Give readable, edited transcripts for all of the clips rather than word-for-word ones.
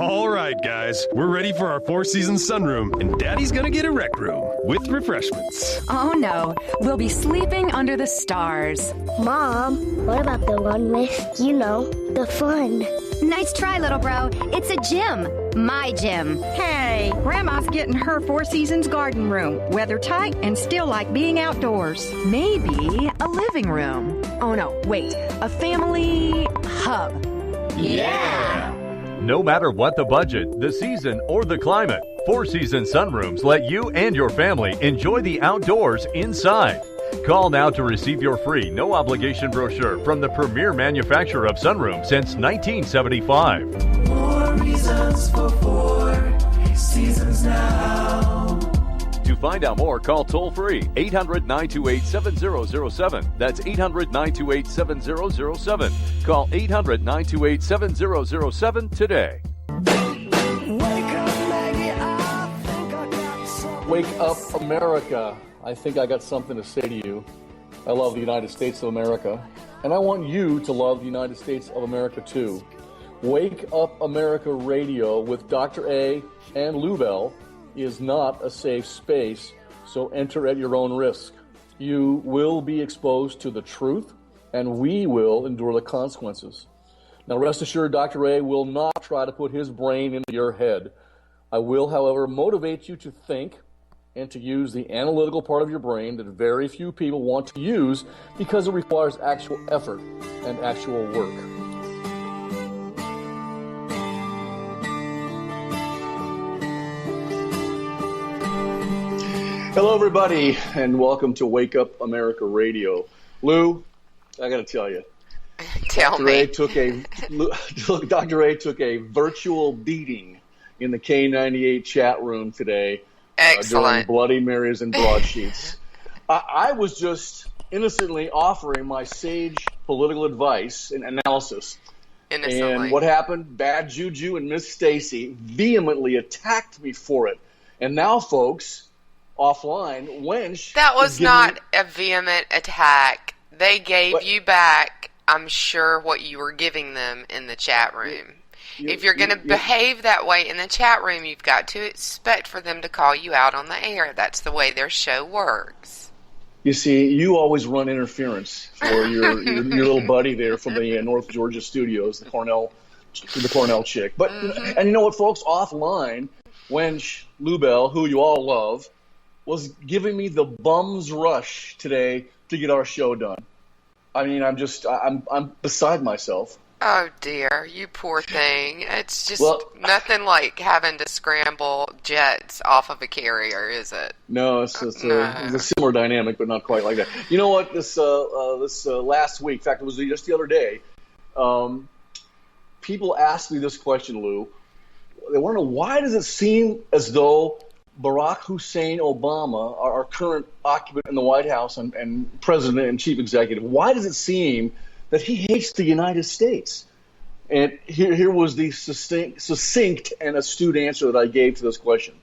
All right, guys, we're ready for our Four Seasons sunroom, and Daddy's gonna get a rec room with refreshments. Oh no, we'll be sleeping under the stars. Mom, what about the one with, the fun? Nice try, little bro. It's a gym. My gym. Hey, Grandma's getting her Four Seasons garden room. Weather tight and still like being outdoors. Maybe a living room. Oh no, wait, a family hub. Yeah! No matter what the budget, the season, or the climate, Four Seasons Sunrooms let you and your family enjoy the outdoors inside. Call now to receive your free, no-obligation brochure from the premier manufacturer of sunrooms since 1975. More reasons for Four Seasons now. To find out more, call toll-free 800-928-7007. That's 800-928-7007. Call 800-928-7007 today. Wake up, America. I think I got something to say to you. I love the United States of America, and I want you to love the United States of America too. Wake Up America Radio with Dr. A and Lou Bell is not a safe space, so enter at your own risk. You will be exposed to the truth, and we will endure the consequences. Now, rest assured, Dr. A will not try to put his brain into your head. I will, however, motivate you to think and to use the analytical part of your brain that very few people want to use because it requires actual effort and actual work. Hello, everybody, and welcome to Wake Up America Radio. Lou, I got to tell you, Dr. A took a virtual beating in the K98 chat room today. During Bloody Marys and broadsheets. I was just innocently offering my sage political advice and analysis. Innocently. And what happened? Bad Juju and Miss Stacy vehemently attacked me for it. And now, folks, offline, Wench... That was not a vehement attack. They gave you back, I'm sure, what you were giving them in the chat room. If you're going to behave that way in the chat room, you've got to expect for them to call you out on the air. That's the way their show works. You see, you always run interference for your little buddy there from the North Georgia studios, the Cornell chick. But and you know what, folks? Offline, Wench Lou Bell, who you all love, was giving me the bum's rush today to get our show done. I mean, I'm beside myself. Oh, dear. You poor thing. It's just nothing like having to scramble jets off of a carrier, is it? No, it's a similar dynamic, but not quite like that. You know what? This last week, in fact, it was just the other day, people asked me this question, Lou. They want to know, why does it seem as though Barack Hussein Obama, our current occupant in the White House and president and chief executive, why does it seem that he hates the United States? And here was the succinct and astute answer that I gave to this question.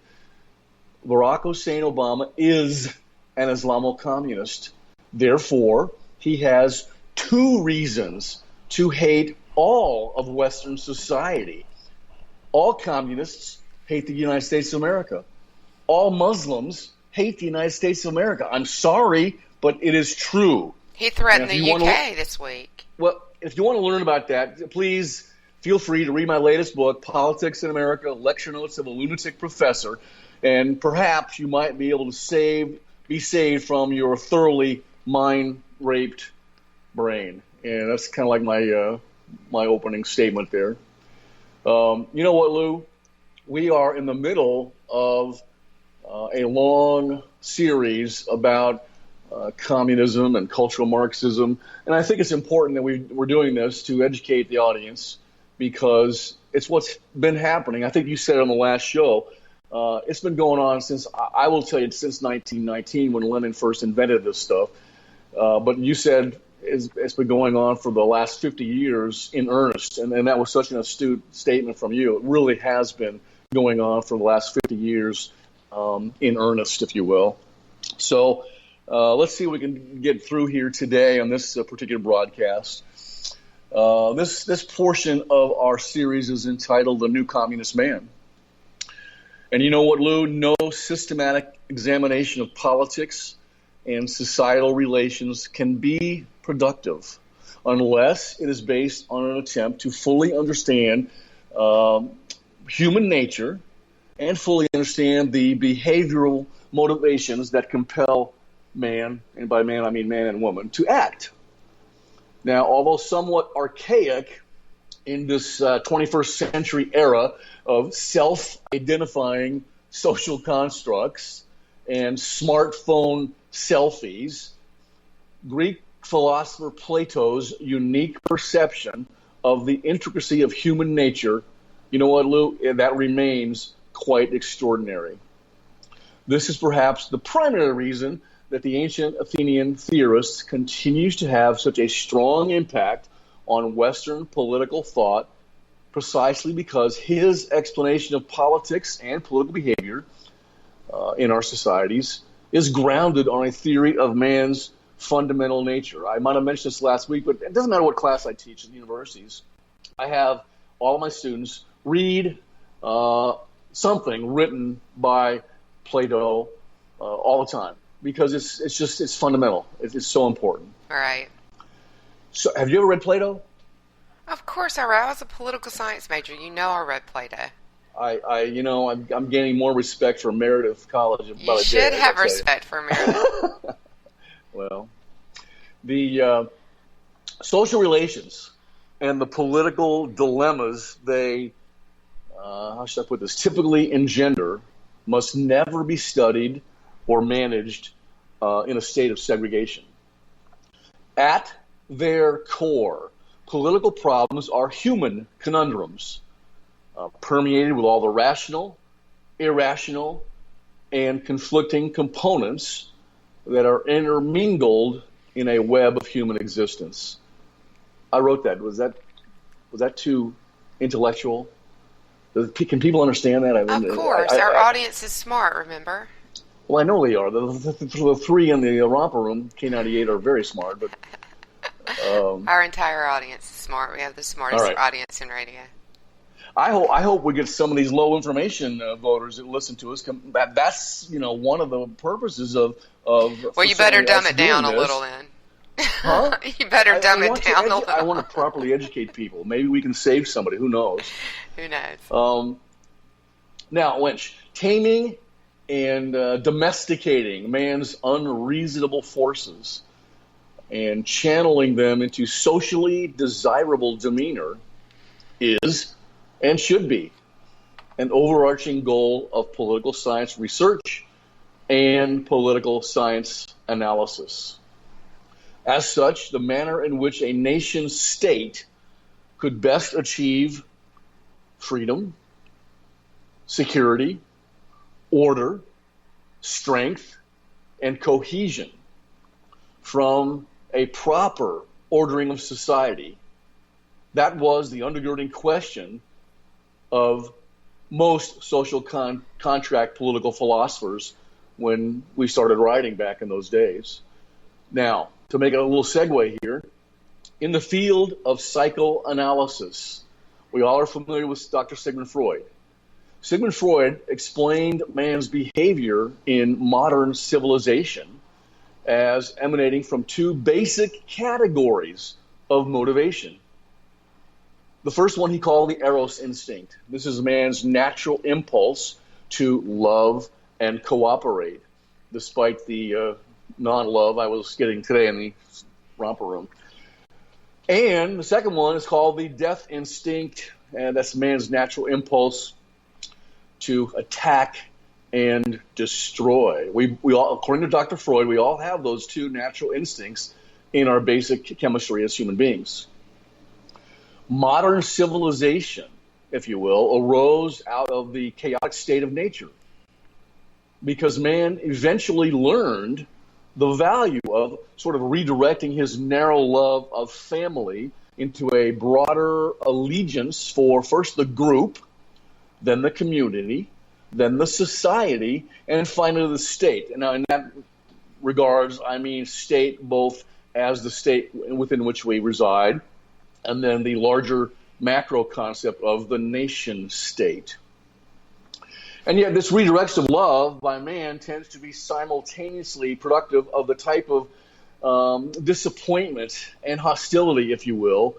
Barack Hussein Obama is an Islamo-communist. Therefore, he has two reasons to hate all of Western society. All communists hate the United States of America. All Muslims hate the United States of America. I'm sorry, but it is true. He threatened the UK this week. Well, if you want to learn about that, please feel free to read my latest book, Politics in America, Lecture Notes of a Lunatic Professor, and perhaps you might be able to be saved from your thoroughly mind-raped brain. And that's kind of like my opening statement there. You know what, Lou? We are in the middle of a long series about communism and cultural Marxism. And I think it's important that we're doing this to educate the audience because it's what's been happening. I think you said it on the last show. It's been going on since 1919 when Lenin first invented this stuff. But you said it's been going on for the last 50 years in earnest. And that was such an astute statement from you. It really has been going on for the last 50 years in earnest, if you will. So let's see what we can get through here today on this particular broadcast. This portion of our series is entitled The New Communist Man. And you know what, Lou? No systematic examination of politics and societal relations can be productive unless it is based on an attempt to fully understand human nature and fully understand the behavioral motivations that compel man, and by man I mean man and woman, to act. Now, although somewhat archaic in this 21st century era of self-identifying social constructs and smartphone selfies, Greek philosopher Plato's unique perception of the intricacy of human nature, you know what, Lou, that remains quite extraordinary. This is perhaps the primary reason that the ancient Athenian theorist continues to have such a strong impact on Western political thought, precisely because his explanation of politics and political behavior in our societies is grounded on a theory of man's fundamental nature. I might have mentioned this last week, but it doesn't matter what class I teach in universities. I have all of my students read something written by Plato all the time, because it's fundamental. It's so important. Right. So, have you ever read Plato? Of course I read. I was a political science major. You know I read Plato. I'm gaining more respect for Meredith College. You should have respect for Meredith. Well, the social relations and the political dilemmas they, how should I put this, typically engender must never be studied or managed in a state of segregation. At their core, political problems are human conundrums, permeated with all the rational, irrational, and conflicting components that are intermingled in a web of human existence. I wrote that. Was that too intellectual? Can people understand that? Of course. Our audience is smart, remember? Well, I know they are. The three in the romper room, K98, are very smart, but our entire audience is smart. We have the smartest audience in radio. I hope we get some of these low information voters that listen to us. That's one of the purposes of. Well, you better dumb it down a little then. Huh? You better dumb it down a little. I want to properly educate people. Maybe we can save somebody. Who knows? Who knows? Now, Lynch, taming and domesticating man's unreasonable forces and channeling them into socially desirable demeanor is and should be an overarching goal of political science research and political science analysis. As such, the manner in which a nation state could best achieve freedom, security, order, strength, and cohesion from a proper ordering of society, that was the undergirding question of most social contract political philosophers when we started writing back in those days. Now, to make a little segue here, in the field of psychoanalysis, we all are familiar with Dr. Sigmund Freud. Sigmund Freud explained man's behavior in modern civilization as emanating from two basic categories of motivation. The first one he called the Eros instinct. This is man's natural impulse to love and cooperate, despite the non-love I was getting today in the romper room. And the second one is called the death instinct, and that's man's natural impulse to attack and destroy. We all, according to Dr. Freud, we all have those two natural instincts in our basic chemistry as human beings. Modern civilization, if you will, arose out of the chaotic state of nature because man eventually learned the value of sort of redirecting his narrow love of family into a broader allegiance for first the group, then the community, then the society, and finally the state. Now, in that regards, I mean state both as the state within which we reside and then the larger macro concept of the nation state. And yet this redirection of love by man tends to be simultaneously productive of the type of disappointment and hostility, if you will,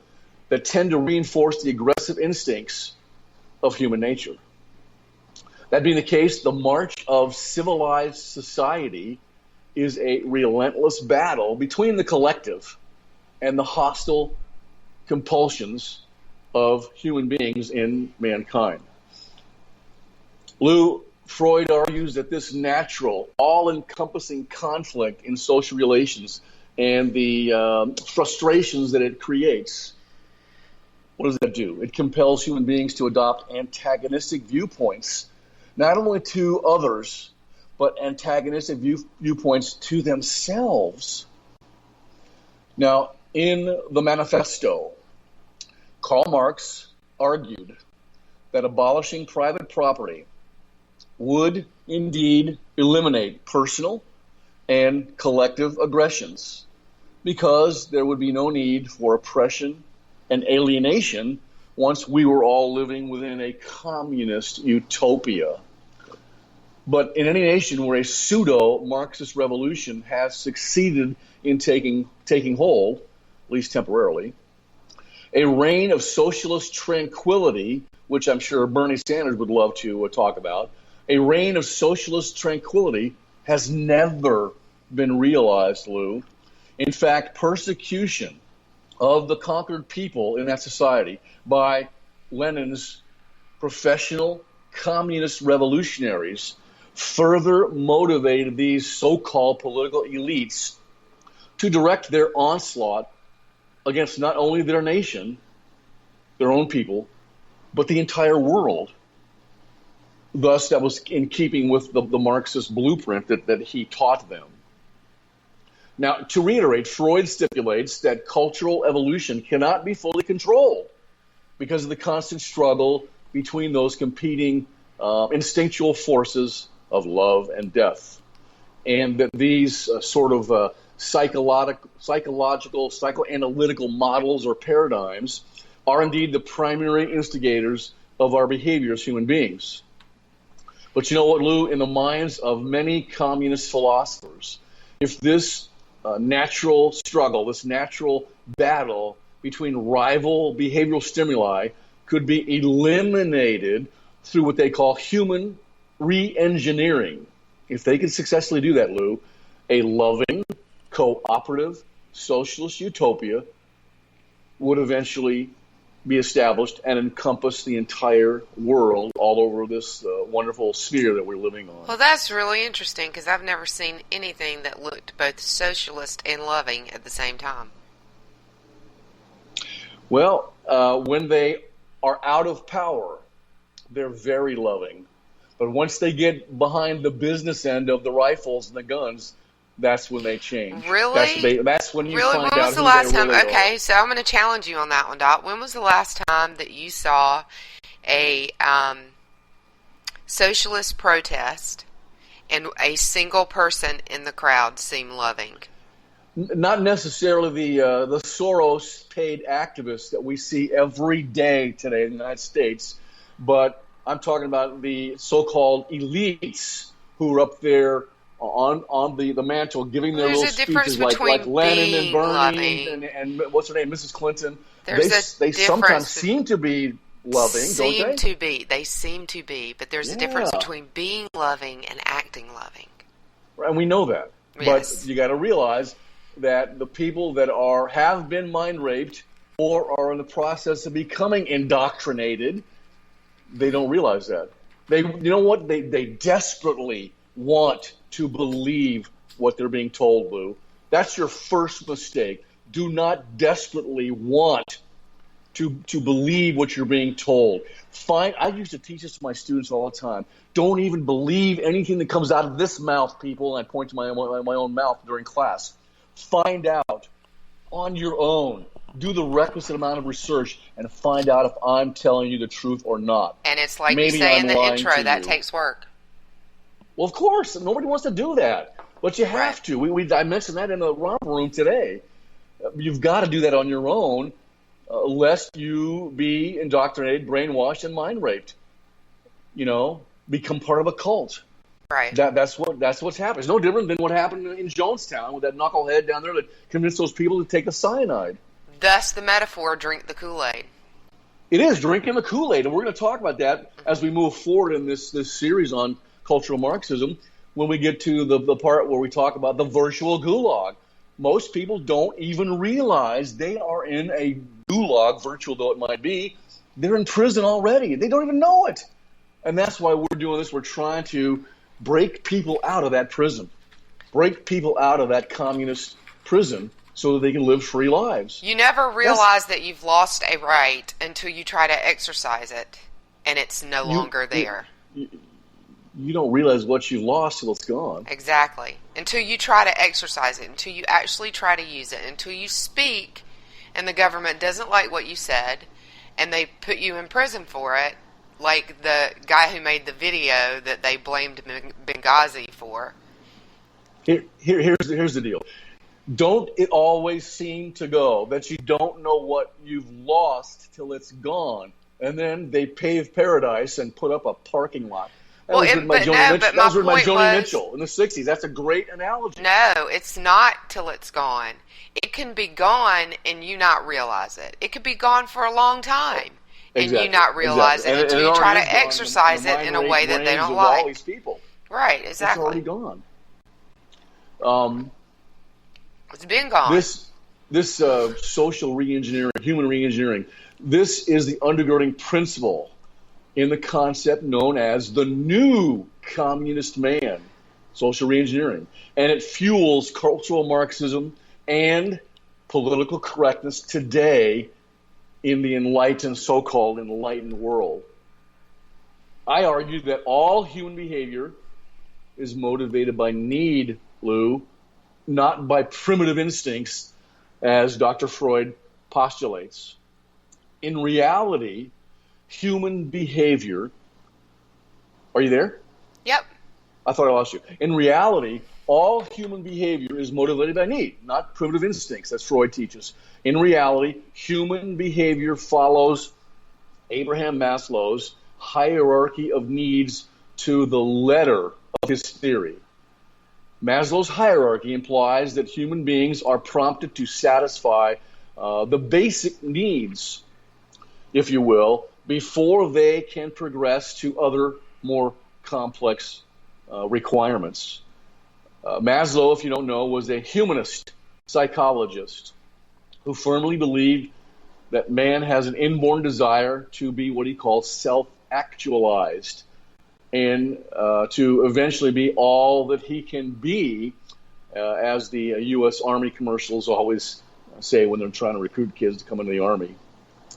that tend to reinforce the aggressive instincts of human nature. That being the case, the march of civilized society is a relentless battle between the collective and the hostile compulsions of human beings in mankind. Lou, Freud argues that this natural, all-encompassing conflict in social relations and the frustrations that it creates, what does that do? It compels human beings to adopt antagonistic viewpoints, not only to others, but antagonistic viewpoints to themselves. Now, in the Manifesto, Karl Marx argued that abolishing private property would indeed eliminate personal and collective aggressions, because there would be no need for oppression and alienation once we were all living within a communist utopia. But in any nation where a pseudo-Marxist revolution has succeeded in taking hold, at least temporarily, a reign of socialist tranquility, which I'm sure Bernie Sanders would love to talk about, a reign of socialist tranquility has never been realized, Lou. In fact, persecution of the conquered people in that society by Lenin's professional communist revolutionaries further motivated these so-called political elites to direct their onslaught against not only their nation, their own people, but the entire world. Thus, that was in keeping with the Marxist blueprint that he taught them. Now, to reiterate, Freud stipulates that cultural evolution cannot be fully controlled because of the constant struggle between those competing instinctual forces of love and death. And that these psychological, psychoanalytical models or paradigms are indeed the primary instigators of our behavior as human beings. But you know what, Lou? In the minds of many communist philosophers, if this natural struggle, this natural battle between rival behavioral stimuli could be eliminated through what they call human re-engineering, if they could successfully do that, Lou, a loving, cooperative, socialist utopia would eventually be established and encompass the entire world all over this wonderful sphere that we're living on. Well, that's really interesting because I've never seen anything that looked both socialist and loving at the same time. Well, when they are out of power, they're very loving. But once they get behind the business end of the rifles and the guns, that's when they change. Really? That's when you really? find when out was the who last they time? really Okay, are. so I'm going to challenge you on that one, Dot. When was the last time that you saw a socialist protest and a single person in the crowd seem loving? Not necessarily the Soros-paid activists that we see every day today in the United States, but I'm talking about the so-called elites who are up there on the mantle giving their little speeches like Lenin and Bernie and what's her name, Mrs. Clinton. They sometimes seem to be loving, don't they? They seem to be, but there's a difference between being loving and acting loving. And we know that. Yes. But you got to realize that the people that have been mind raped or are in the process of becoming indoctrinated, they don't realize that. You know what? They desperately want to believe what they're being told, Lou. That's your first mistake. Do not desperately want to believe what you're being told. I used to teach this to my students all the time. Don't even believe anything that comes out of this mouth, people. And I point to my own mouth during class. Find out on your own. Do the requisite amount of research and find out if I'm telling you the truth or not. And it's like Maybe you say I'm in the lying intro, to that you. takes work. Well, of course. Nobody wants to do that. But you have to. I mentioned that in the romper room today. You've got to do that on your own. lest you be indoctrinated, brainwashed, and mind raped. Become part of a cult. Right. That's what's happened. It's no different than what happened in Jonestown with that knucklehead down there that convinced those people to take the cyanide. Thus the metaphor, drink the Kool-Aid. It is drinking the Kool-Aid, and we're going to talk about that as we move forward in this series on cultural Marxism when we get to the part where we talk about the virtual gulag. Most people don't even realize they are in a gulag, virtual though it might be. They're in prison already. They don't even know it. And that's why we're doing this. We're trying to break people out of that prison, break people out of that communist prison so that they can live free lives. You never realize that you've lost a right until you try to exercise it, and it's no longer there. You don't realize what you've lost till it's gone. Exactly. Until you try to exercise it, until you actually try to use it, until you speak, and the government doesn't like what you said, and they put you in prison for it, like the guy who made the video that they blamed Benghazi for. Here's the deal. Don't it always seem to go that you don't know what you've lost till it's gone, and then they pave paradise and put up a parking lot? That was written by Joni Mitchell in the 60s. That's a great analogy. No, it's not till it's gone. It can be gone and you not realize it. It could be gone for a long time and you not realize it until you try to exercise it in a way that they don't like. All these people. Right, exactly. It's already gone. It's been gone. This social reengineering, human reengineering, this is the undergirding principle in the concept known as the new communist man, social reengineering. And it fuels cultural Marxism and political correctness today in the so-called enlightened world. I argue that all human behavior is motivated by need, Lou, not by primitive instincts, as Dr. Freud postulates. In reality, human behavior... Are you there? Yep. I thought I lost you. In reality, all human behavior is motivated by need, not primitive instincts, as Freud teaches. In reality, human behavior follows Abraham Maslow's hierarchy of needs to the letter of his theory. Maslow's hierarchy implies that human beings are prompted to satisfy the basic needs, if you will, before they can progress to other more complex requirements. Maslow, if you don't know, was a humanist psychologist who firmly believed that man has an inborn desire to be what he calls self-actualized and to eventually be all that he can be, as the U.S. Army commercials always say when they're trying to recruit kids to come into the Army.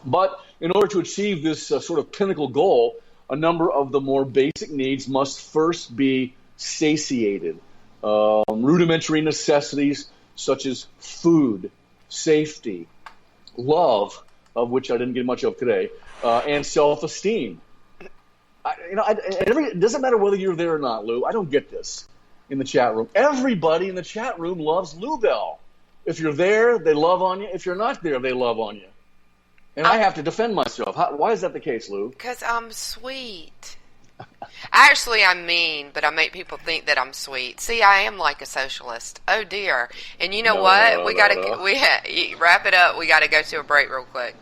But in order to achieve this sort of pinnacle goal, a number of the more basic needs must first be satiated. Rudimentary necessities such as food, safety, love, of which I didn't get much of today, and self-esteem. It doesn't matter whether you're there or not, Lou. I don't get this in the chat room. Everybody in the chat room loves Lou Bell. If you're there, they love on you. If you're not there, they love on you. And I have to defend myself. Why is that the case, Lou? Because I'm sweet. Actually, I'm mean, but I make people think that I'm sweet. See, I am like a socialist. Oh, dear. And you know what? We wrap it up. We got to go to a break real quick.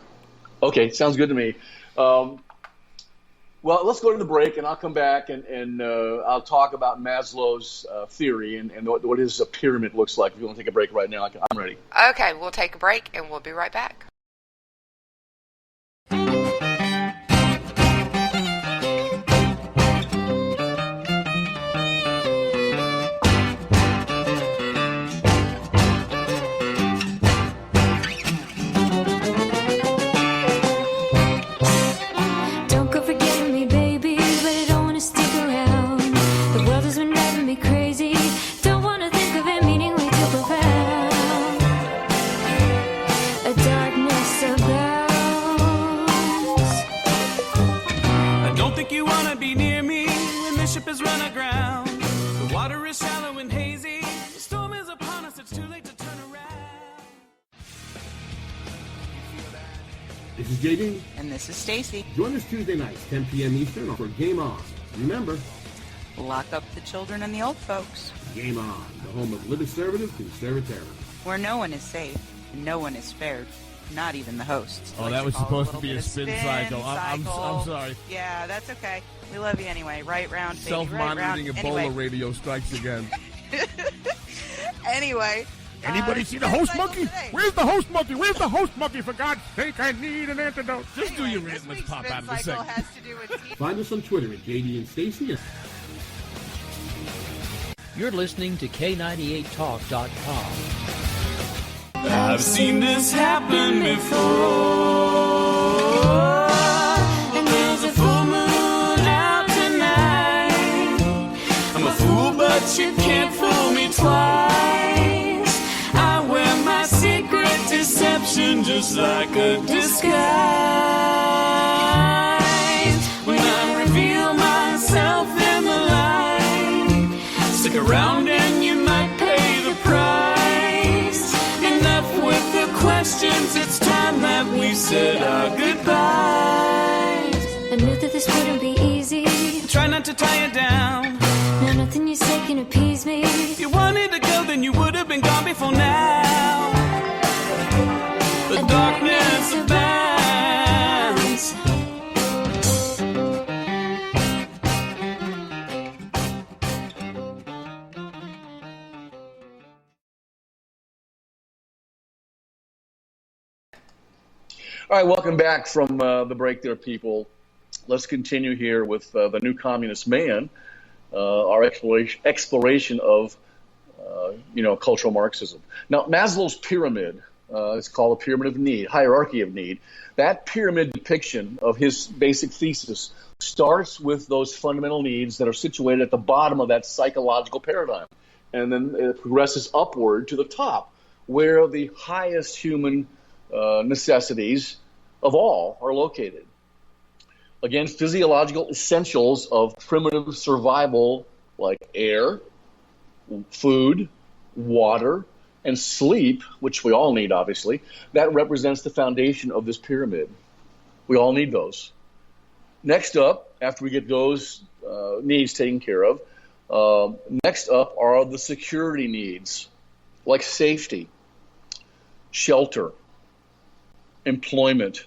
Okay, sounds good to me. Well, let's go to the break, and I'll come back, and I'll talk about Maslow's theory and what his pyramid looks like. If you want to take a break right now, I'm ready. Okay, we'll take a break, and we'll be right back. Darkness This is JD. And this is Stacy. Join us Tuesday nights, 10 p.m. Eastern, for Game On. Remember, lock up the children and the old folks. Game On, the home of conservative conservatism. Where no one is safe, and no one is spared, not even the hosts. Oh, that was supposed to be a spin cycle. I'm sorry. Yeah, that's okay. We love you anyway. Right round, baby. Self-monitoring right Ebola anyway. radio strikes again. Anyway. Anybody see the host monkey? Where's the host monkey? Where's the host monkey? For God's sake, I need an antidote. Just do your rant. Let's pop out of the segment. Find us on Twitter at JD and Stacy. You're listening to K98Talk.com. I've seen this happen before. And there's a full moon out tonight. I'm a fool, but you can't fool me twice. I wear my secret deception just like a disguise. When I reveal myself in the light, stick around and you might pay the price. Enough with the questions, it's time that we said our goodbyes. I knew that this wouldn't be easy. Try not to tie it down. Now nothing you say can appease me. If you wanted to go, then you would have been gone before now. The darkness abounds. All right, welcome back from the break there, people. Let's continue here with the New Communist Man, our exploration of, cultural Marxism. Now, Maslow's pyramid, it's called a pyramid of need, hierarchy of need. That pyramid depiction of his basic thesis starts with those fundamental needs that are situated at the bottom of that psychological paradigm. And then it progresses upward to the top, where the highest human necessities of all are located. Again, physiological essentials of primitive survival like air, food, water, and sleep, which we all need, obviously, that represents the foundation of this pyramid. We all need those. Next up, after we get those needs taken care of, next up are the security needs, like safety, shelter, employment,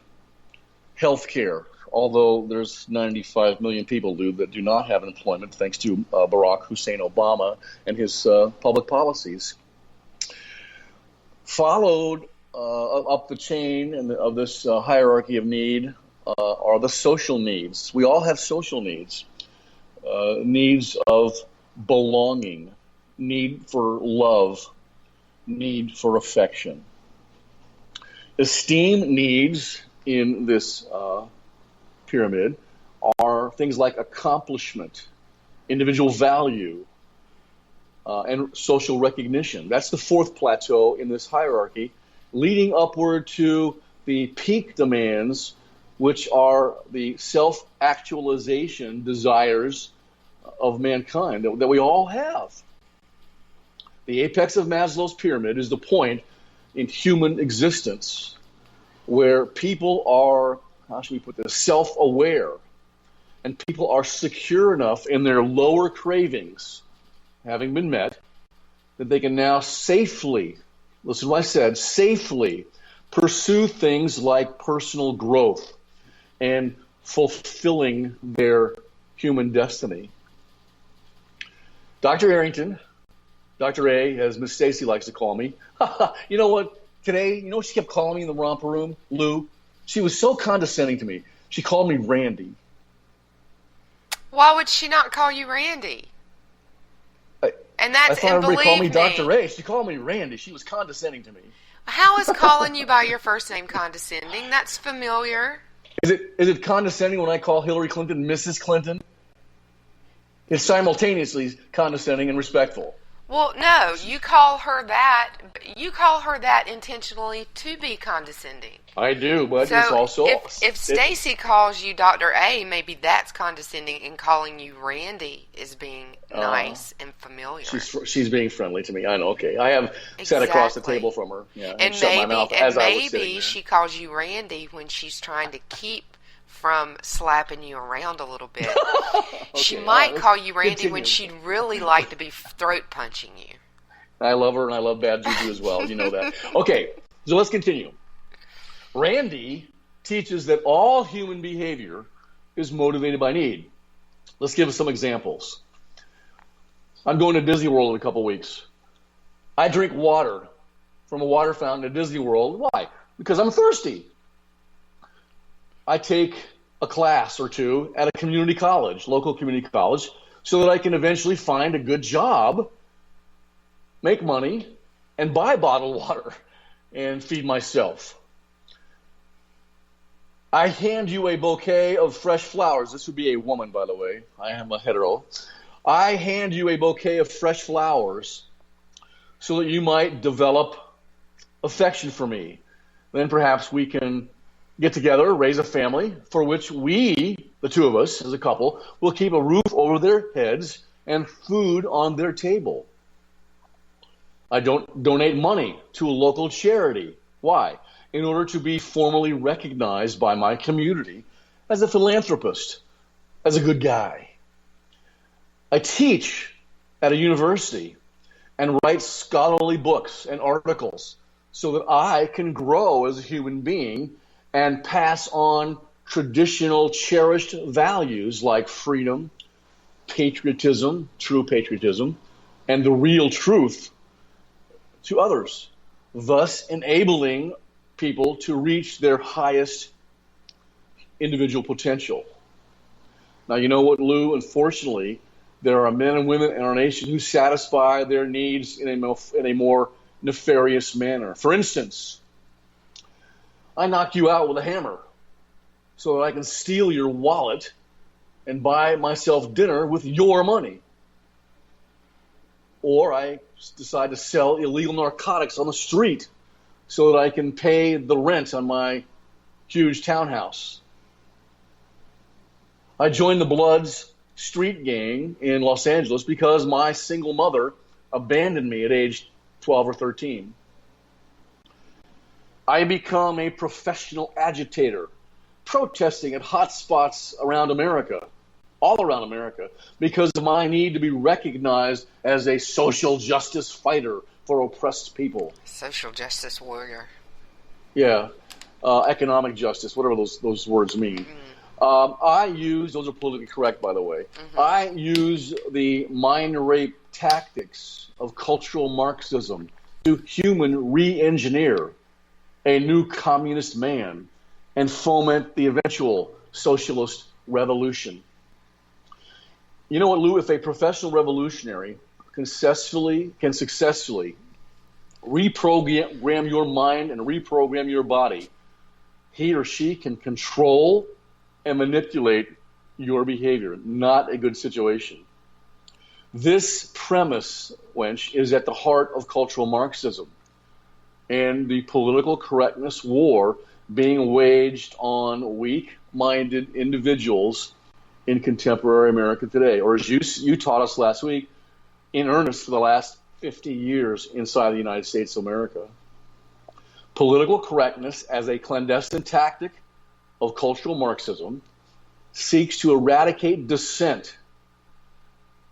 healthcare, although there's 95 million people that do not have employment thanks to Barack Hussein Obama and his public policies. Followed up the chain of this hierarchy of need are the social needs. We all have social needs. Needs of belonging, need for love, need for affection. Esteem needs in this pyramid are things like accomplishment, individual value, and social recognition. That's the fourth plateau in this hierarchy, leading upward to the peak demands, which are the self-actualization desires of mankind that we all have. The apex of Maslow's pyramid is the point in human existence where people are, how should we put this, self-aware, and people are secure enough in their lower cravings, having been met, that they can now safely, listen to what I said, safely pursue things like personal growth and fulfilling their human destiny. Dr. Arrington, Dr. A, as Miss Stacy likes to call me, you know what, today, you know what she kept calling me in the romper room, Lou? She was so condescending to me. She called me Randy. Why would she not call you Randy? And that's, I thought everybody called me Dr. A. She called me Randy. She was condescending to me. How is calling you by your first name condescending? That's familiar. Is it condescending when I call Hillary Clinton Mrs. Clinton? It's simultaneously condescending and respectful. Well, no, you call her that. You call her that intentionally to be condescending. I do, but so it's also if Stacy calls you Dr. A, maybe that's condescending, and calling you Randy is being nice and familiar. She's being friendly to me. I know. Okay, I have sat across the table from her. Yeah, and shut my mouth as I was sitting there. Maybe she calls you Randy when she's trying to keep from slapping you around a little bit. Okay, she might call you Randy when she'd really like to be throat punching you. I love her, and I love bad juju as well. You know that. Okay, so let's continue. Randy teaches that all human behavior is motivated by need. Let's give us some examples. I'm going to Disney World in a couple weeks. I drink water from a water fountain at Disney World. Why? Because I'm thirsty. I take a class or two at a community college, local community college, so that I can eventually find a good job, make money, and buy bottled water and feed myself. I hand you a bouquet of fresh flowers. This would be a woman, by the way. I am a hetero. I hand you a bouquet of fresh flowers so that you might develop affection for me. Then perhaps we can get together, raise a family, for which we, the two of us as a couple, will keep a roof over their heads and food on their table. I don't donate money to a local charity. Why? In order to be formally recognized by my community as a philanthropist, as a good guy. I teach at a university and write scholarly books and articles so that I can grow as a human being and pass on traditional cherished values like freedom, patriotism, true patriotism, and the real truth to others, thus enabling people to reach their highest individual potential. Now, you know what, Lou? Unfortunately, there are men and women in our nation who satisfy their needs in a more nefarious manner. For instance, I knock you out with a hammer so that I can steal your wallet and buy myself dinner with your money. Or I decide to sell illegal narcotics on the street so that I can pay the rent on my huge townhouse. I joined the Bloods street gang in Los Angeles because my single mother abandoned me at age 12 or 13. I become a professional agitator, protesting at hot spots around America, all around America, because of my need to be recognized as a social justice fighter for oppressed people. Social justice warrior. Yeah. Economic justice, whatever those words mean. I use, those are politically correct, by the way, I use the mind rape tactics of cultural Marxism to human re-engineer a new communist man and foment the eventual socialist revolution. You know what, Lou? If a professional revolutionary can successfully reprogram your mind and reprogram your body, he or she can control and manipulate your behavior. Not a good situation. This premise, wench, is at the heart of cultural Marxism and the political correctness war being waged on weak-minded individuals in contemporary America today, or as you taught us last week, in earnest for the last 50 years inside the United States of America. Political correctness as a clandestine tactic of cultural Marxism seeks to eradicate dissent.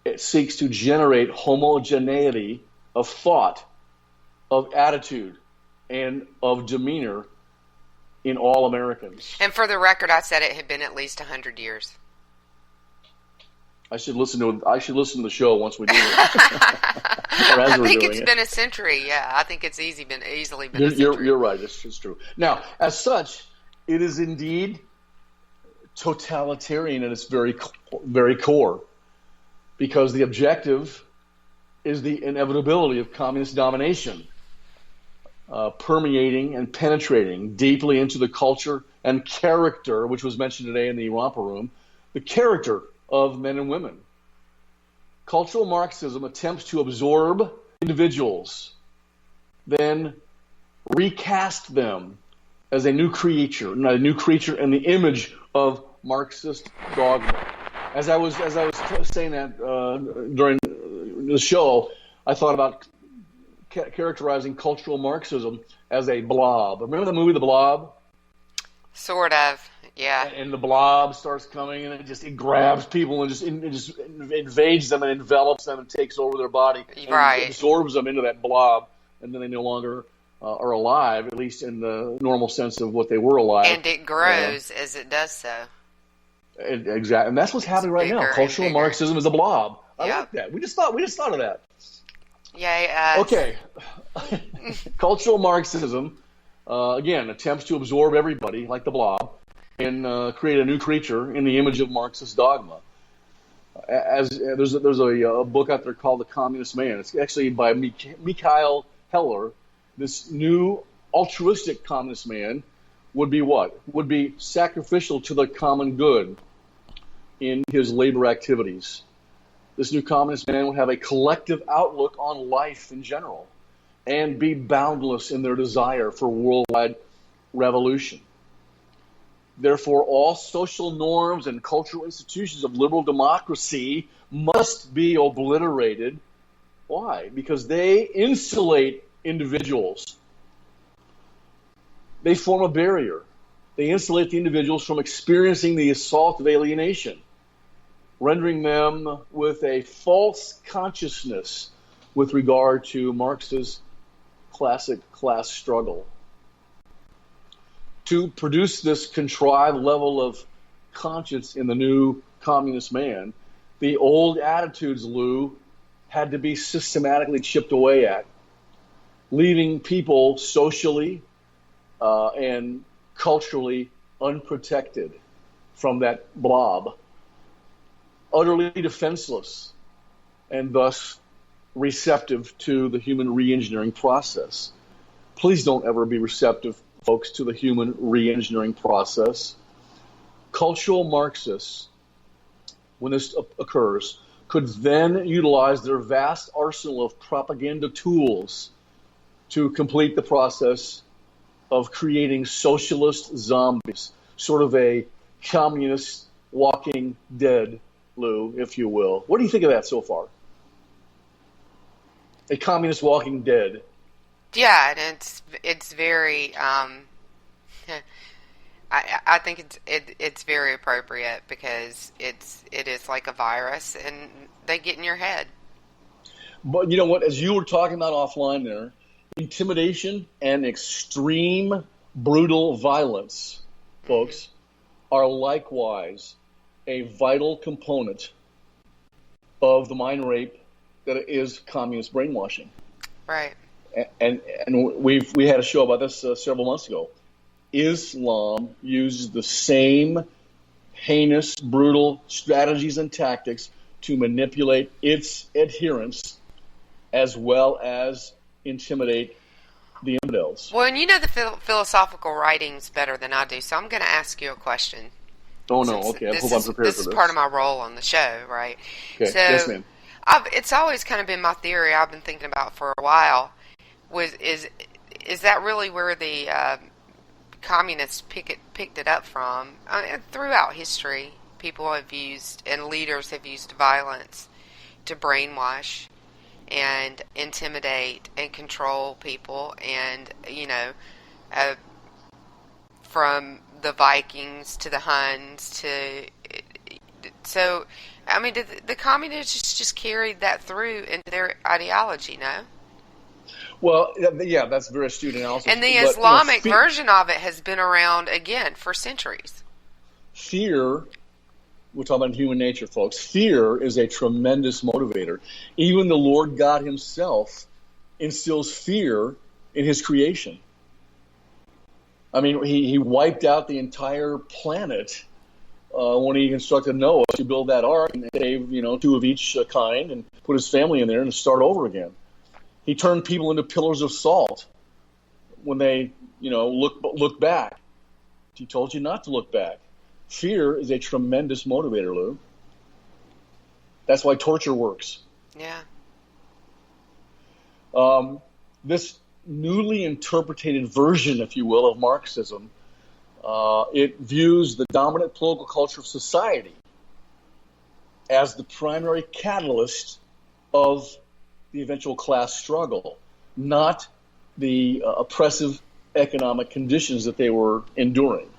It seeks to generate homogeneity of thought, of attitude, and of demeanor in all Americans. And for the record, I said it had been at least 100 years. I should listen to the show once we do it. I think it's been a century. Yeah, I think it's easily been a century. You're right. It's true. Now, as such, it is indeed totalitarian at its very core, because the objective is the inevitability of communist domination, permeating and penetrating deeply into the culture and character, which was mentioned today in the romper room, the character of men and women. Cultural Marxism attempts to absorb individuals, then recast them as a new creature in the image of Marxist dogma. As I was saying that during the show, I thought about characterizing cultural Marxism as a blob. Remember the movie The Blob? Sort of, yeah. And the blob starts coming, and it grabs people and just invades them and envelops them and takes over their body, and absorbs them into that blob, and then they no longer are alive, at least in the normal sense of what they were alive. And it grows as it does so. Exactly, and that's what's happening right now. Cultural Marxism is a blob. I like that. We just thought of that. Yeah. Okay. Cultural Marxism, again, attempts to absorb everybody like the blob and create a new creature in the image of Marxist dogma. There's a book out there called The Communist Man. It's actually by Mikhail Heller. This new altruistic communist man would be what? Would be sacrificial to the common good in his labor activities. This new communist man would have a collective outlook on life in general and be boundless in their desire for worldwide revolution. Therefore, all social norms and cultural institutions of liberal democracy must be obliterated. Why? Because they insulate individuals. They form a barrier. They insulate the individuals from experiencing the assault of alienation, rendering them with a false consciousness with regard to Marx's classic class struggle. To produce this contrived level of conscience in the new communist man, the old attitudes, Lou, had to be systematically chipped away at, leaving people socially and culturally unprotected from that blob, utterly defenseless, and thus receptive to the human re-engineering process. Please don't ever be receptive, folks, to the human re-engineering process. Cultural Marxists, when this occurs, could then utilize their vast arsenal of propaganda tools to complete the process of creating socialist zombies, sort of a communist walking dead, Lou, if you will. What do you think of that so far? A communist walking dead. Yeah, and it's very. I think it's very appropriate because it is like a virus and they get in your head. But you know what? As you were talking about offline there, intimidation and extreme brutal violence, folks, are likewise a vital component of the mind rape that is communist brainwashing. Right. And we had a show about this several months ago. Islam uses the same heinous, brutal strategies and tactics to manipulate its adherents as well as intimidate the infidels. Well, and you know the philosophical writings better than I do, so I'm going to ask you a question. Oh, no. Okay. I hope I'm prepared for this. This is part of my role on the show, right? Okay. So, yes, ma'am. It's always kind of been my theory I've been thinking about for a while. Is that really where the communists picked it up from? Throughout history, people have used, and leaders have used violence to brainwash and intimidate and control people. And, from the Vikings to the Huns to... So, did the communists just carried that through into their ideology, no? Well, yeah, that's very astute analysis. And the Islamic version of it has been around, again, for centuries. Fear, we're talking about human nature, folks. Fear is a tremendous motivator. Even the Lord God himself instills fear in his creation. He wiped out the entire planet when he instructed Noah to build that ark and save, two of each kind and put his family in there and start over again. He turned people into pillars of salt when they, look back. He told you not to look back. Fear is a tremendous motivator, Lou. That's why torture works. Yeah. This newly interpreted version, if you will, of Marxism, it views the dominant political culture of society as the primary catalyst of the eventual class struggle, not the oppressive economic conditions that they were enduring.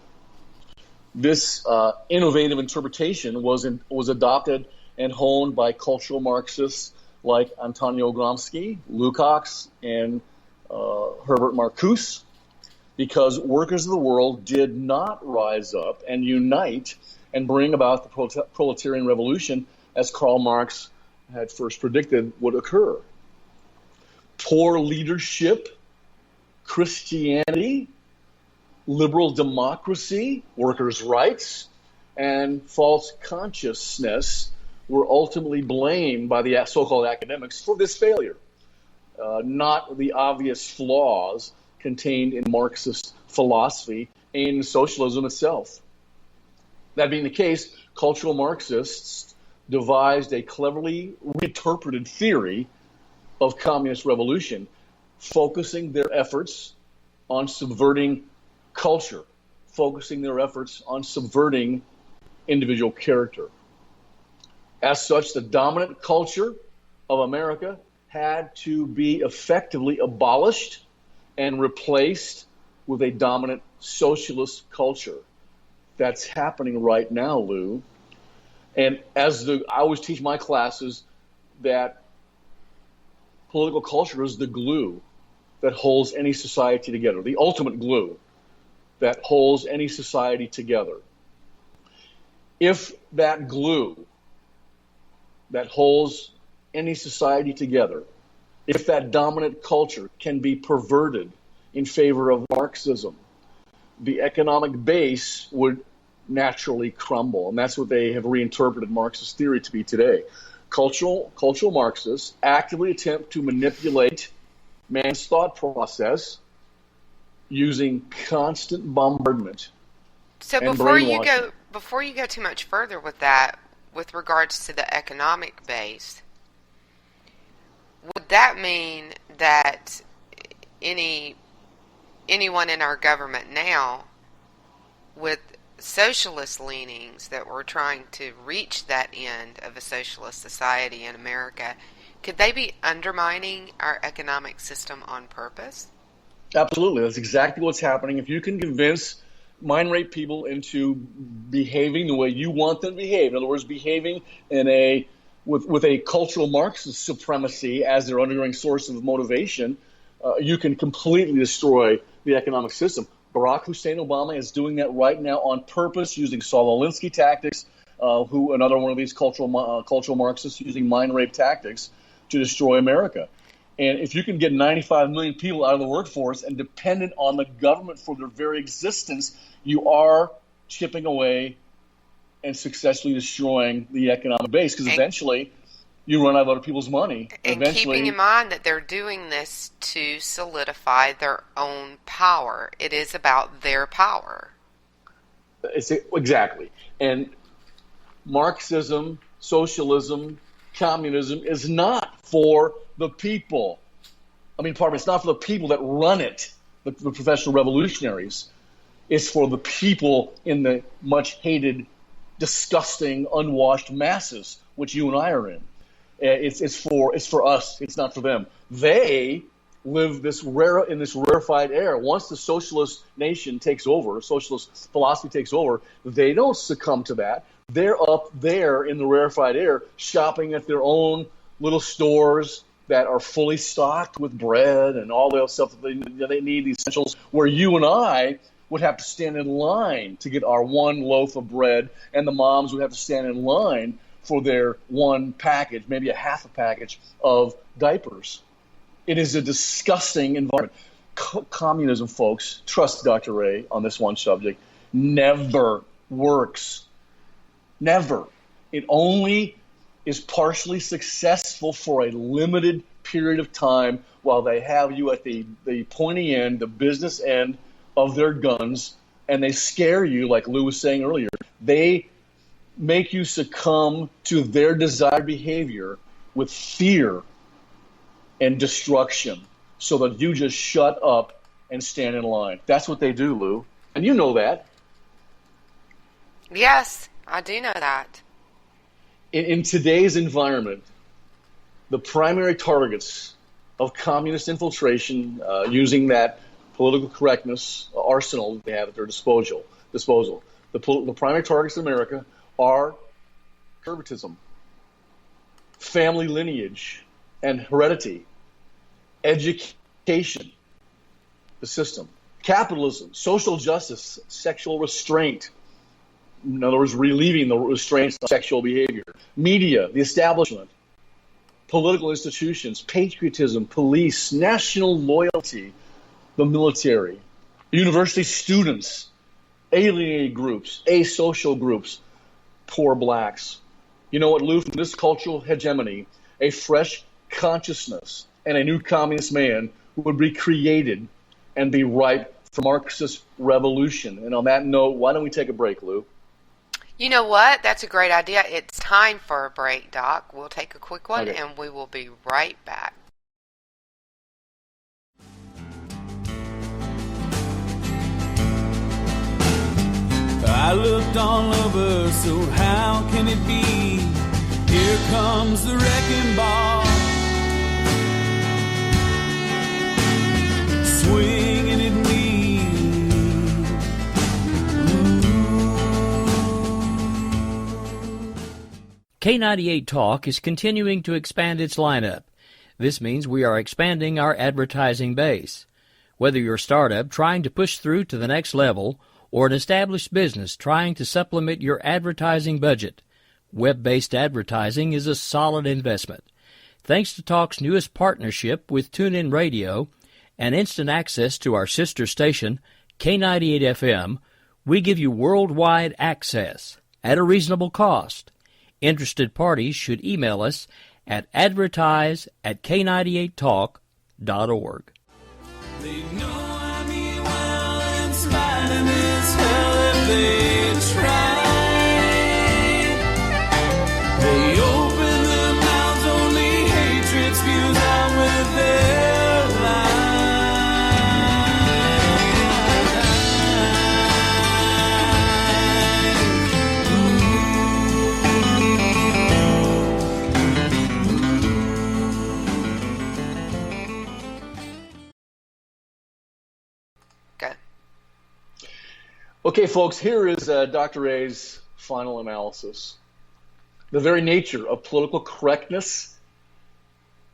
This innovative interpretation was adopted and honed by cultural Marxists like Antonio Gramsci, Lukács, and Herbert Marcuse, because workers of the world did not rise up and unite and bring about the proletarian revolution as Karl Marx had first predicted would occur. Poor leadership, Christianity, liberal democracy, workers' rights, and false consciousness were ultimately blamed by the so-called academics for this failure, not the obvious flaws contained in Marxist philosophy and in socialism itself. That being the case, cultural Marxists devised a cleverly reinterpreted theory of communist revolution, focusing their efforts on subverting culture, focusing their efforts on subverting individual character. As such, the dominant culture of America had to be effectively abolished and replaced with a dominant socialist culture. That's happening right now, Lou. And I always teach my classes that political culture is the glue that holds any society together, the ultimate glue that holds any society together. If that glue that holds any society together, if that dominant culture can be perverted in favor of Marxism, the economic base would naturally crumble. And that's what they have reinterpreted Marxist theory to be today. Cultural Marxists actively attempt to manipulate man's thought process using constant bombardment. So before you go too much further with that, with regards to the economic base, would that mean that anyone in our government now with socialist leanings that were trying to reach that end of a socialist society in America, could they be undermining our economic system on purpose? Absolutely. That's exactly what's happening. If you can convince mind rape people into behaving the way you want them to behave, in other words, behaving in with a cultural Marxist supremacy as their underlying source of motivation, you can completely destroy the economic system. Barack Hussein Obama is doing that right now on purpose, using Saul Alinsky tactics, another one of these cultural Marxists using mind rape tactics to destroy America. And if you can get 95 million people out of the workforce and dependent on the government for their very existence, you are chipping away and successfully destroying the economic base, because eventually you run out of other people's money. And keeping in mind that they're doing this to solidify their own power. It is about their power. Exactly. And Marxism, socialism, communism is not for the people. It's not for the people that run it, the professional revolutionaries. It's for the people in the much hated, disgusting, unwashed masses, which you and I are in. It's for us. It's not for them. They live in this rarefied air. Once the socialist nation takes over, socialist philosophy takes over, they don't succumb to that. They're up there in the rarefied air, shopping at their own little stores that are fully stocked with bread and all the stuff that they need, the essentials, where you and I would have to stand in line to get our one loaf of bread, and the moms would have to stand in line for their one package, maybe a half a package of diapers. It is a disgusting environment. Communism, folks, trust Dr. Ray on this one subject, never works. Never. It only is partially successful for a limited period of time while they have you at the pointy end, the business end of their guns, and they scare you, like Lou was saying earlier. They make you succumb to their desired behavior with fear and destruction so that you just shut up and stand in line. That's what they do, Lou. And you know that. Yes, I do know that. In today's environment, the primary targets of communist infiltration using that political correctness arsenal they have at their disposal. The primary targets in America are conservatism, family lineage and heredity, education, the system, capitalism, social justice, sexual restraint. In other words, relieving the restraints on sexual behavior, media, the establishment, political institutions, patriotism, police, national loyalty, the military, university students, alienated groups, asocial groups, poor blacks. You know what, Lou, from this cultural hegemony, a fresh consciousness and a new communist man would be created and be ripe for Marxist revolution. And on that note, why don't we take a break, Lou? You know what? That's a great idea. It's time for a break, Doc. We'll take a quick one, Okay. and we will be right back. I looked all over, so how can it be? Here comes the wrecking ball, swinging at me. K98 Talk is continuing to expand its lineup. This means we are expanding our advertising base. Whether you're a startup trying to push through to the next level or an established business trying to supplement your advertising budget, web-based advertising is a solid investment. Thanks to Talk's newest partnership with TuneIn Radio and instant access to our sister station, K98 FM, we give you worldwide access at a reasonable cost. Interested parties should email us at advertise@k98talk.org. They know I mean well, and smiling is hell if they try. They open their mouths, only hatred spews out with their lies. Okay, folks, here is Dr. A's final analysis. The very nature of political correctness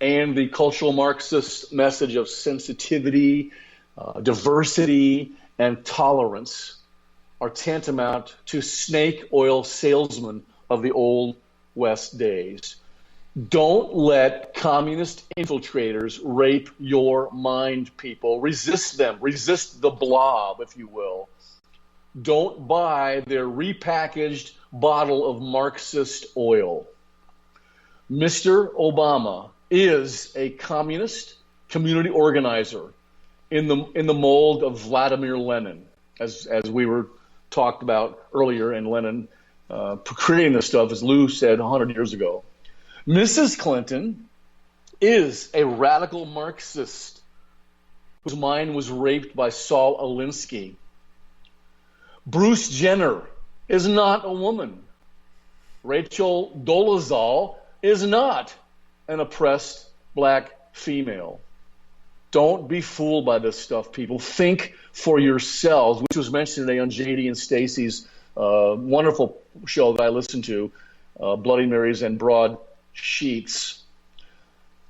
and the cultural Marxist message of sensitivity, diversity, and tolerance are tantamount to snake oil salesmen of the old West days. Don't let communist infiltrators rape your mind, people. Resist them. Resist the blob, if you will. Don't buy their repackaged bottle of Marxist oil. Mr. Obama is a communist community organizer in the mold of Vladimir Lenin, as we were talked about earlier, and Lenin creating this stuff, as Lou said 100 years ago. Mrs. Clinton is a radical Marxist whose mind was raped by Saul Alinsky. Bruce Jenner is not a woman. Rachel Dolezal is not an oppressed black female. Don't be fooled by this stuff, people. Think for yourselves, which was mentioned today on JD and Stacy's wonderful show that I listened to, Bloody Marys and Broad Sheets.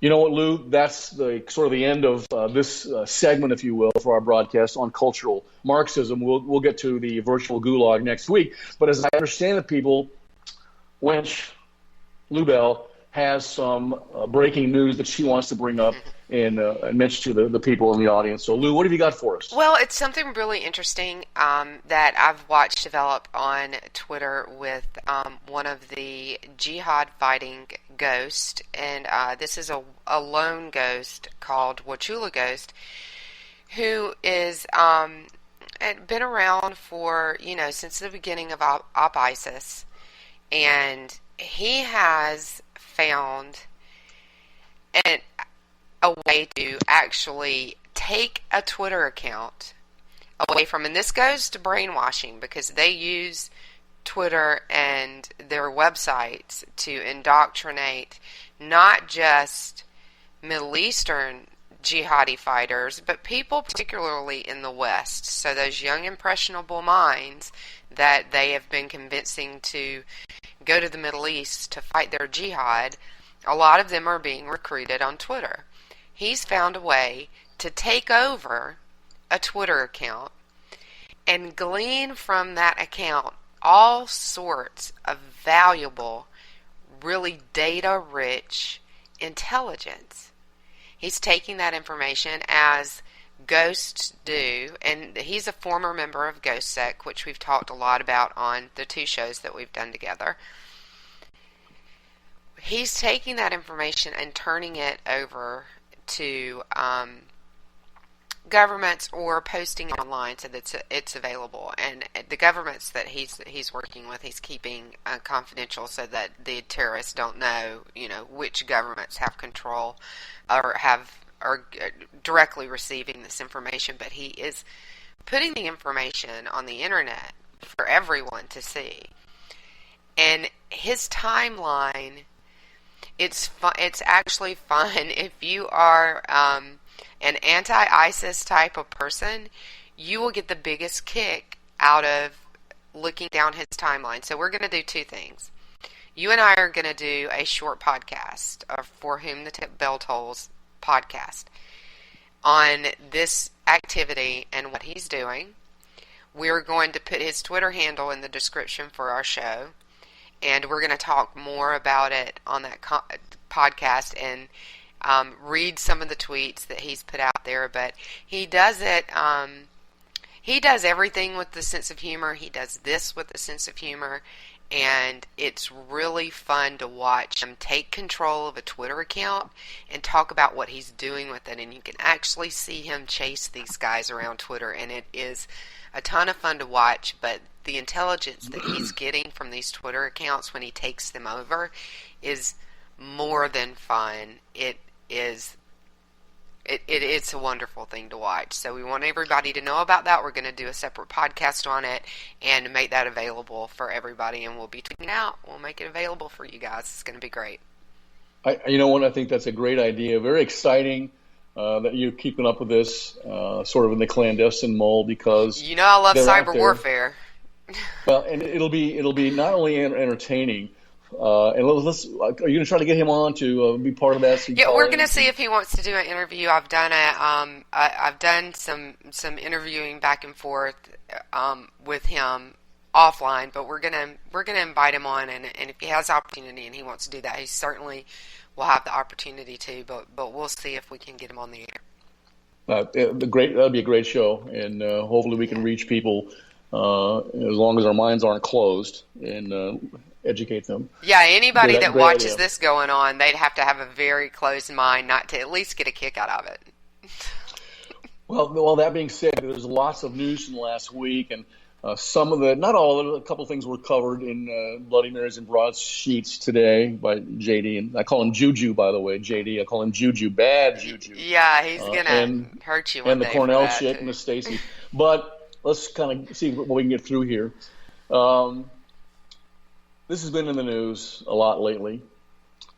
You know what, Lou? That's the sort of the end of this segment, if you will, for our broadcast on cultural Marxism. We'll get to the virtual gulag next week. But as I understand it, people, Wench Lubell has some breaking news that she wants to bring up and mention to the people in the audience. So, Lou, what have you got for us? Well, it's something really interesting that I've watched develop on Twitter with one of the jihad-fighting ghosts, and this is a lone ghost called Wachula Ghost, who is been around for, since the beginning of Op ISIS. and he has found a way to actually take a Twitter account away from, and this goes to brainwashing because they use Twitter and their websites to indoctrinate not just Middle Eastern jihadi fighters, but people particularly in the West. So those young impressionable minds that they have been convincing to go to the Middle East to fight their jihad, a lot of them are being recruited on Twitter. He's found a way to take over a Twitter account and glean from that account all sorts of valuable, really data-rich intelligence. He's taking that information as ghosts do, and he's a former member of GhostSec, which we've talked a lot about on the 2 shows that we've done together. He's taking that information and turning it over to governments or posting online so that it's available. And the governments that he's working with, he's keeping confidential so that the terrorists don't know, which governments have control or are directly receiving this information. But he is putting the information on the internet for everyone to see. And his timeline, it's actually fun if you are an anti-ISIS type of person. You will get the biggest kick out of looking down his timeline. So we're going to do 2 things. You and I are going to do a short podcast of For Whom the Bell Tolls podcast on this activity and what he's doing. We're going to put his Twitter handle in the description for our show, and we're going to talk more about it on that podcast and read some of the tweets that he's put out there. But he does it, he does everything with the sense of humor. He does this with a sense of humor, and it's really fun to watch him take control of a Twitter account and talk about what he's doing with it. And you can actually see him chase these guys around Twitter, and it is a ton of fun to watch. But the intelligence that he's getting from these Twitter accounts when he takes them over is more than fun. It's a wonderful thing to watch. So we want everybody to know about that. We're going to do a separate podcast on it and make that available for everybody, and we'll be tweeting it out. We'll make it available for you guys. It's going to be great. You know what? I think that's a great idea. Very exciting that you're keeping up with this sort of in the clandestine mold, because I love cyber warfare. Well, and it'll be not only entertaining. And are you going to try to get him on to be part of that? Yeah, we're going to see if he wants to do an interview. I've done I've done some interviewing back and forth with him offline, but we're gonna invite him on, and if he has opportunity and he wants to do that, he certainly will have the opportunity to. But we'll see if we can get him on the air. That'd be a great show, and hopefully we can reach people as long as our minds aren't closed, and educate them. Yeah, anybody that watches this going on, they'd have to have a very closed mind not to at least get a kick out of it. Well, that being said, there's lots of news from last week, and some of not all of it, a couple of things were covered in Bloody Marys and Broadsheets today by JD, and I call him Juju, by the way, JD. I call him Juju, bad Juju. Yeah, he's gonna hurt you one day. And the Cornell shit and the Stacey. But let's kind of see what we can get through here. This has been in the news a lot lately.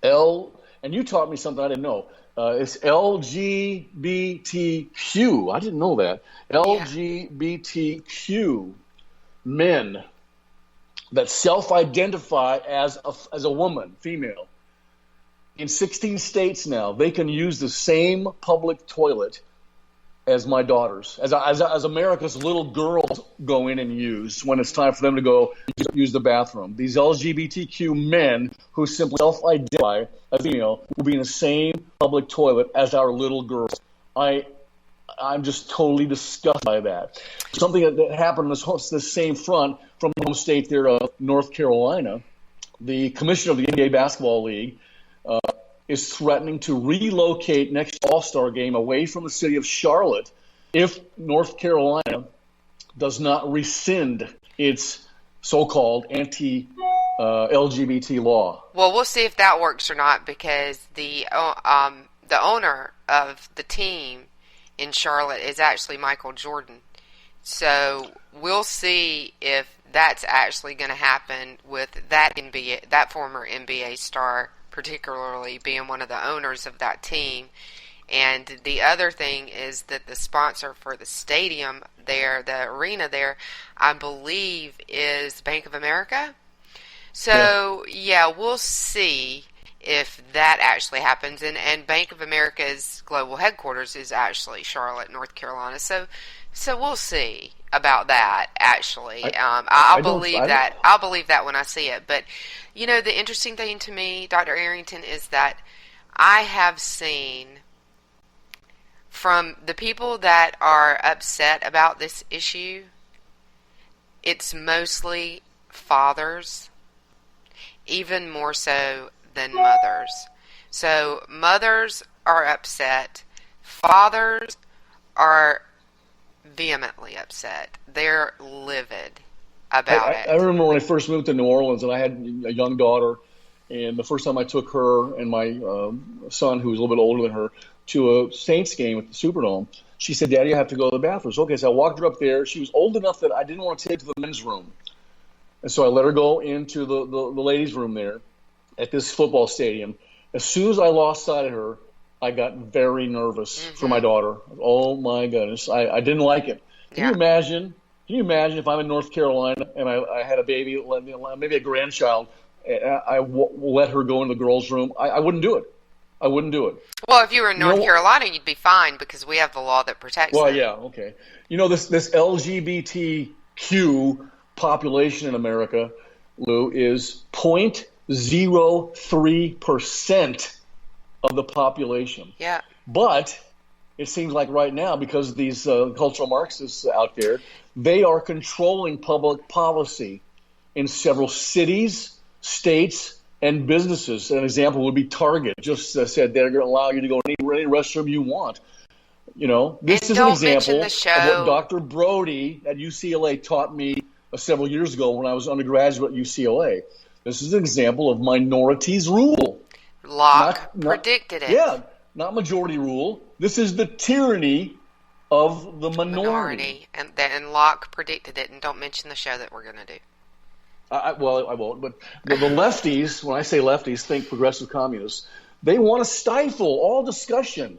And you taught me something I didn't know. It's LGBTQ. I didn't know that. LGBTQ men that self-identify as a woman, female. In 16 states now, they can use the same public toilet as my daughters, as America's little girls go in and use when it's time for them to go use the bathroom. These LGBTQ men who simply self-identify as female will be in the same public toilet as our little girls. I'm just totally disgusted by that. Something that happened on this same front from the home state there of North Carolina. The commissioner of the NBA Basketball League is threatening to relocate next All-Star game away from the city of Charlotte if North Carolina does not rescind its so-called LGBT law. Well, we'll see if that works or not, because the owner of the team in Charlotte is actually Michael Jordan. So we'll see if that's actually going to happen with that former NBA star, particularly being one of the owners of that team. And the other thing is that the sponsor for the stadium there, the arena there, I believe is Bank of America. So, yeah, we'll see if that actually happens. And Bank of America's global headquarters is actually Charlotte, North Carolina. So we'll see about that, actually. I'll believe that when I see it. But, you know, the interesting thing to me, Dr. Arrington, is that I have seen from the people that are upset about this issue, it's mostly fathers, even more so than mothers. So mothers are upset. Fathers are vehemently upset. They're livid about it. I remember when I first moved to New Orleans, and I had a young daughter, and the first time I took her and my son, who was a little bit older than her, to a Saints game at the Superdome, she said, "Daddy, I have to go to the bathroom." So, okay, so I walked her up there. She was old enough that I didn't want to take her to the men's room. And so I let her go into the ladies' room there at this football stadium. As soon as I lost sight of her, I got very nervous for my daughter. Oh, my goodness. I didn't like it. Can you imagine if I'm in North Carolina and I had a baby, maybe a grandchild, and I let her go into the girls' room? I wouldn't do it. I wouldn't do it. Well, if you were in North Carolina, you'd be fine because we have the law that protects them. Well, yeah, okay. You know, this LGBTQ population in America, Lou, is 0.03% of the population. Yeah. But it seems like right now, because these cultural Marxists out there, they are controlling public policy in several cities, states, and businesses. An example would be Target. Just said they're going to allow you to go in any restroom you want. You know, this is an example of what Dr. Brody at UCLA taught me several years ago when I was undergraduate at UCLA. This is an example of minorities rule. Locke predicted it. Yeah, not majority rule. This is the tyranny of the minority. And Locke predicted it. And don't mention the show that we're going to do. Well, I won't. But the lefties, when I say lefties, think progressive communists, they want to stifle all discussion,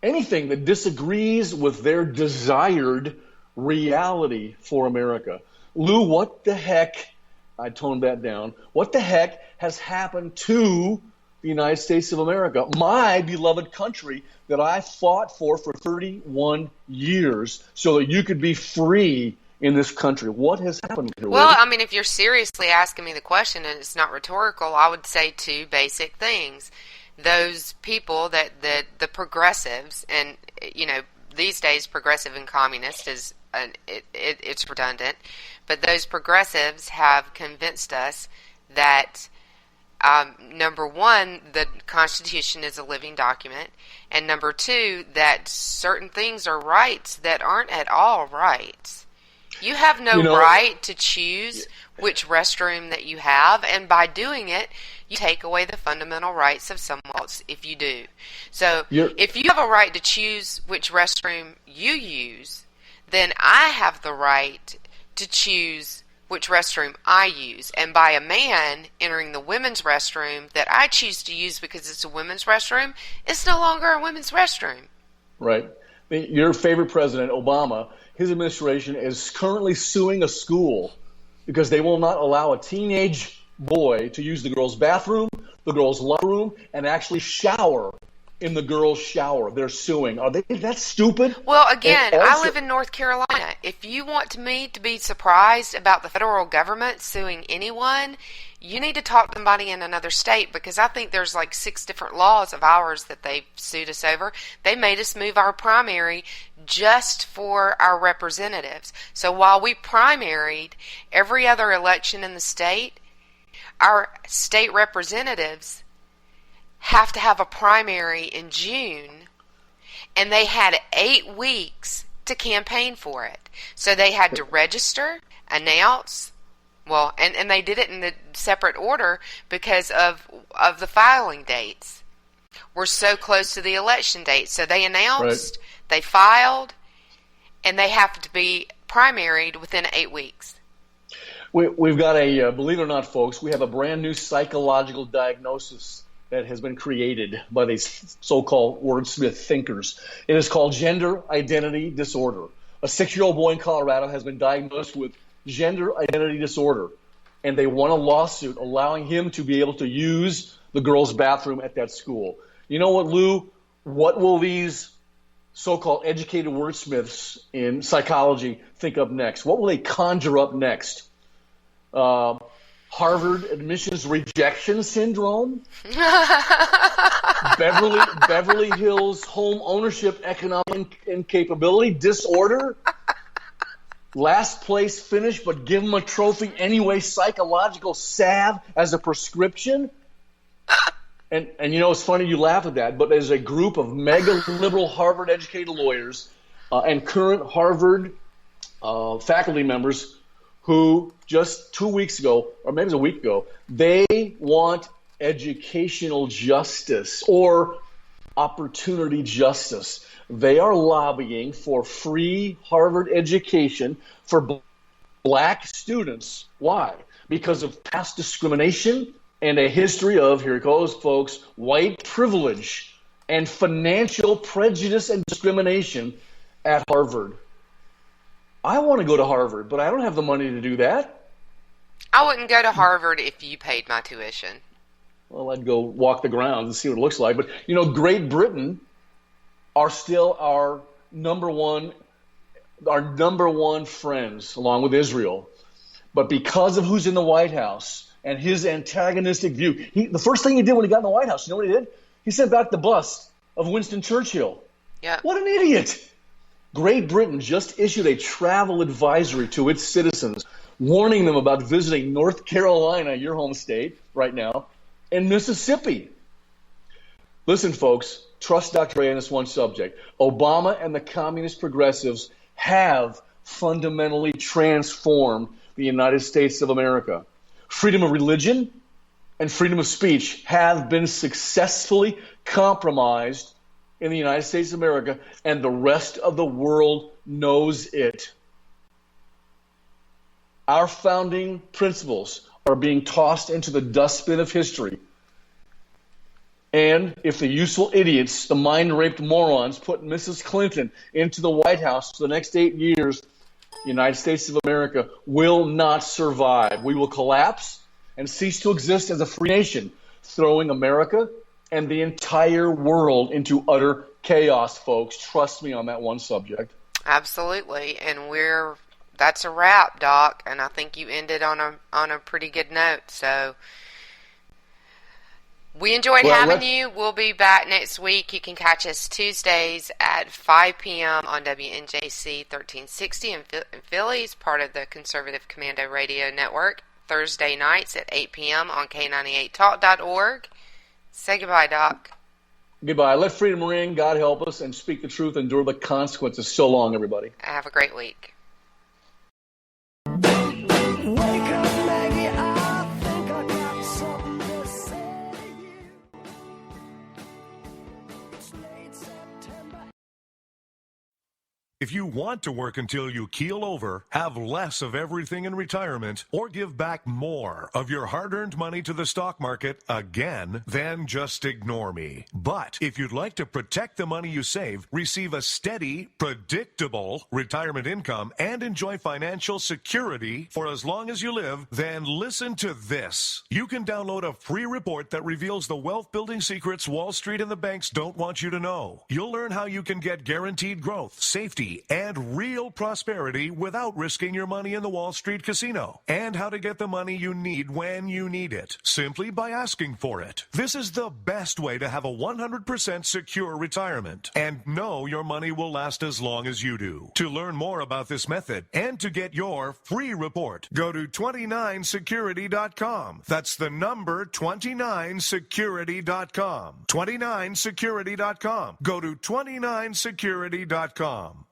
anything that disagrees with their desired reality for America. Lou, what the heck, I toned that down, what the heck has happened to the United States of America, my beloved country that I fought for 31 years so that you could be free in this country? What has happened here? Well, I mean, if you're seriously asking me the question and it's not rhetorical, I would say two basic things. Those people that the progressives, and you know, these days progressive and communist is it's redundant, but those progressives have convinced us that number one, the Constitution is a living document, and number two, that certain things are rights that aren't at all rights. You have no right to choose which restroom that you have, and by doing it, you take away the fundamental rights of someone else if you do. So if you have a right to choose which restroom you use, then I have the right to choose which restroom I use. And by a man entering the women's restroom that I choose to use because it's a women's restroom, it's no longer a women's restroom. Right. Your favorite president, Obama, his administration is currently suing a school because they will not allow a teenage boy to use the girls' bathroom, the girls' locker room, and actually shower in the girls' shower. They're suing. Are they that stupid? Well, again, I live in North Carolina. If you want me to be surprised about the federal government suing anyone, you need to talk to somebody in another state, because I think there's like 6 different laws of ours that they've sued us over. They made us move our primary just for our representatives. So while we primaried every other election in the state, our state representatives have to have a primary in June, and they had 8 weeks to campaign for it. So they had to register, announce, Well, and they did it in the separate order because of the filing dates. We're so close to the election date. So they announced, they filed, and they have to be primaried within 8 weeks. We've got believe it or not, folks, we have a brand new psychological diagnosis that has been created by these so-called wordsmith thinkers. It is called gender identity disorder. A 6-year-old boy in Colorado has been diagnosed with gender identity disorder, and they won a lawsuit allowing him to be able to use the girls' bathroom at that school. You know what, Lou? What will these so-called educated wordsmiths in psychology think up next? What will they conjure up next? Harvard admissions rejection syndrome? Beverly Hills home ownership economic incapability disorder? Last place finish, but give them a trophy anyway, psychological salve as a prescription? And you know, it's funny you laugh at that, but there's a group of mega liberal Harvard-educated lawyers and current Harvard faculty members who just 2 weeks ago, or maybe it was a week ago, they want educational justice or opportunity justice. They are lobbying for free Harvard education for black students. Why? Because of past discrimination and a history of, here it goes, folks, white privilege and financial prejudice and discrimination at Harvard. I want to go to Harvard, but I don't have the money to do that. I wouldn't go to Harvard if you paid my tuition. Well, I'd go walk the grounds and see what it looks like. But, you know, Great Britain are still our number one friends, along with Israel. But because of who's in the White House and his antagonistic view, the first thing he did when he got in the White House, you know what he did? He sent back the bust of Winston Churchill. Yeah. What an idiot. Great Britain just issued a travel advisory to its citizens, warning them about visiting North Carolina, your home state right now, and Mississippi. Listen, folks, trust Dr. A on this one subject. Obama and the communist progressives have fundamentally transformed the United States of America. Freedom of religion and freedom of speech have been successfully compromised in the United States of America, and the rest of the world knows it. Our founding principles are being tossed into the dustbin of history. And if the useful idiots, the mind-raped morons, put Mrs. Clinton into the White House for the next 8 years, the United States of America will not survive. We will collapse and cease to exist as a free nation, throwing America and the entire world into utter chaos, folks. Trust me on that one subject. Absolutely. And that's a wrap, Doc, and I think you ended on a pretty good note. So we enjoyed having you. We'll be back next week. You can catch us Tuesdays at 5 p.m. on WNJC 1360 in Philly, part of the Conservative Commando Radio Network. Thursday nights at 8 p.m. on K98Talk.org. Say goodbye, Doc. Goodbye. Let freedom ring. God help us, and speak the truth. Endure the consequences. So long, everybody. Have a great week. If you want to work until you keel over, have less of everything in retirement, or give back more of your hard-earned money to the stock market again, then just ignore me. But if you'd like to protect the money you save, receive a steady, predictable retirement income, and enjoy financial security for as long as you live, then listen to this. You can download a free report that reveals the wealth-building secrets Wall Street and the banks don't want you to know. You'll learn how you can get guaranteed growth, safety, and real prosperity without risking your money in the Wall Street casino, and how to get the money you need when you need it, simply by asking for it. This is the best way to have a 100% secure retirement and know your money will last as long as you do. To learn more about this method and to get your free report, go to 29security.com. That's the number 29security.com. 29security.com. Go to 29security.com.